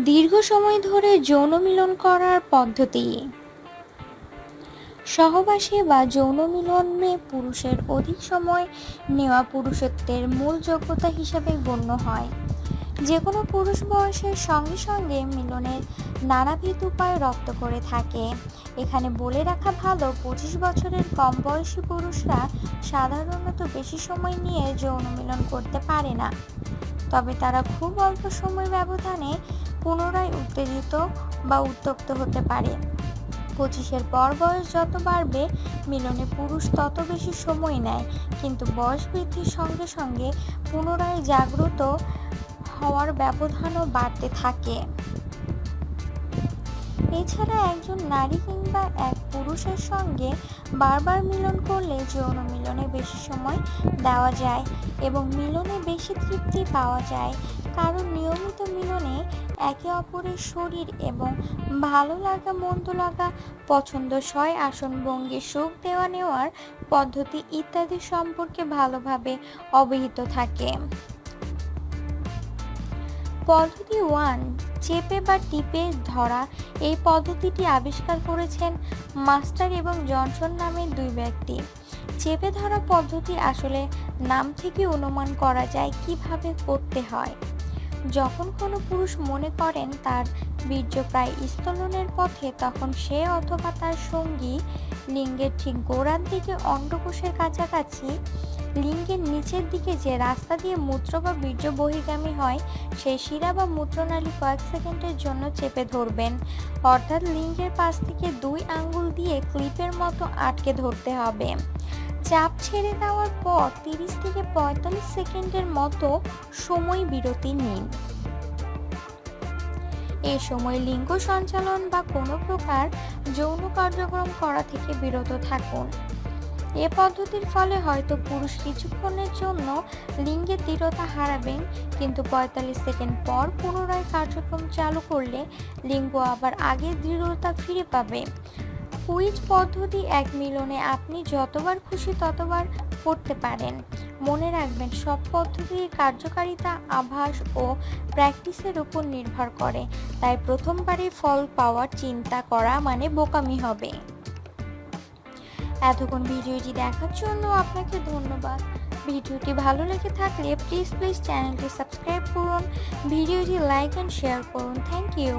দীর্ঘ সময় ধরে যৌন মিলন করার পদ্ধতি। সহবাসে বা যৌন মিলনে পুরুষের অধিক সময় নেওয়া পুরুষত্বের মূল যোগ্যতা হিসাবে গণ্য হয়। যে কোনো পুরুষ বয়সের সঙ্গে সঙ্গে মিলনের নানাবিধ উপায় রপ্ত করে থাকে। এখানে বলে রাখা ভালো, 25 বছরের কম বয়সী পুরুষরা সাধারণত বেশি সময় নিয়ে যৌন মিলন করতে পারে না, তবে তারা খুব অল্প সময় ব্যবধানে পুনরায় উত্তেজিত বা উত্তপ্ত হতে পারে। 25-এর পর বয়স যত বাড়বে, মিলনে পুরুষ তত বেশি সময় নেয়, কিন্তু বয়স বৃদ্ধির সঙ্গে সঙ্গে পুনরায় জাগ্রত হওয়ার ব্যবধানও বাড়তে থাকে। এছাড়া একজন নারী কিংবা এক পুরুষের সঙ্গে বারবার মিলন করলে যৌন মিলনে বেশি সময় দেওয়া যায় এবং মিলনে বেশি তৃপ্তি পাওয়া যায়, কারণ নিয়মিত মিলনে একে অপরের শরীর এবং ভালো লাগা মন্দ লাগা, পছন্দসই আসনভঙ্গি, সুখ দেওয়া নেওয়ার পদ্ধতি ইত্যাদি সম্পর্কে ভালোভাবে অবহিত থাকে। পদ্ধতি 1, চেপে বা টিপে ধরা। এই পদ্ধতিটি আবিষ্কার করেছেন মাস্টার এবং জনসন নামের দুই ব্যক্তি। চেপে ধরা পদ্ধতি আসলে নাম থেকে অনুমান করা যায় কিভাবে করতে হয়। যখন কোনো পুরুষ মনে করেন তার বীর্য প্রায় স্খলনের পথে, তখন সে অথবা তার সঙ্গী লিঙ্গের ঠিক গোড়ার দিকে অন্ডকোষের কাছাকাছি লিঙ্গের নিচের দিকে যে রাস্তা দিয়ে মূত্র বা বীর্য বহির্গামী হয়, সেই শিরা বা মূত্রনালী কয়েক সেকেন্ডের জন্য চেপে ধরবেন, অর্থাৎ লিঙ্গের পাশ থেকে 2 আঙ্গুল দিয়ে ক্লিপের মতো আটকে ধরতে হবে। চাপ ছেড়ে দেওয়ার পর 30 থেকে 45 সেকেন্ডের মতো সময় বিরতি নিন। এ সময় লিঙ্গ সঞ্চালন বা কোনো প্রকার যৌন কার্যক্রম করা থেকে বিরত থাকুন। এ পদ্ধতির ফলে হয়তো পুরুষ কিছুক্ষণের জন্য লিঙ্গের দৃঢ়তা হারাবেন, কিন্তু 45 সেকেন্ড পর পুনরায় কার্যক্রম চালু করলে লিঙ্গ আবার আগের দৃঢ়তা ফিরে পাবে। কুইজ পদ্ধতি 1 মিলনে আপনি যতবার খুশি ততবার করতে পারেন। মনে রাখবেন, সব পদ্ধতির কার্যকারিতা আভাস ও প্র্যাকটিসের উপর নির্ভর করে, তাই প্রথমবারে ফল পাওয়ার চিন্তা করা মানে বোকামি হবে। এতক্ষণ ভিডিওটি দেখার জন্য আপনাকে ধন্যবাদ। ভিডিওটি ভালো লেগে থাকলে প্লিজ চ্যানেলটি সাবস্ক্রাইব করুন, ভিডিওটি লাইক অ্যান্ড শেয়ার করুন। Thank you.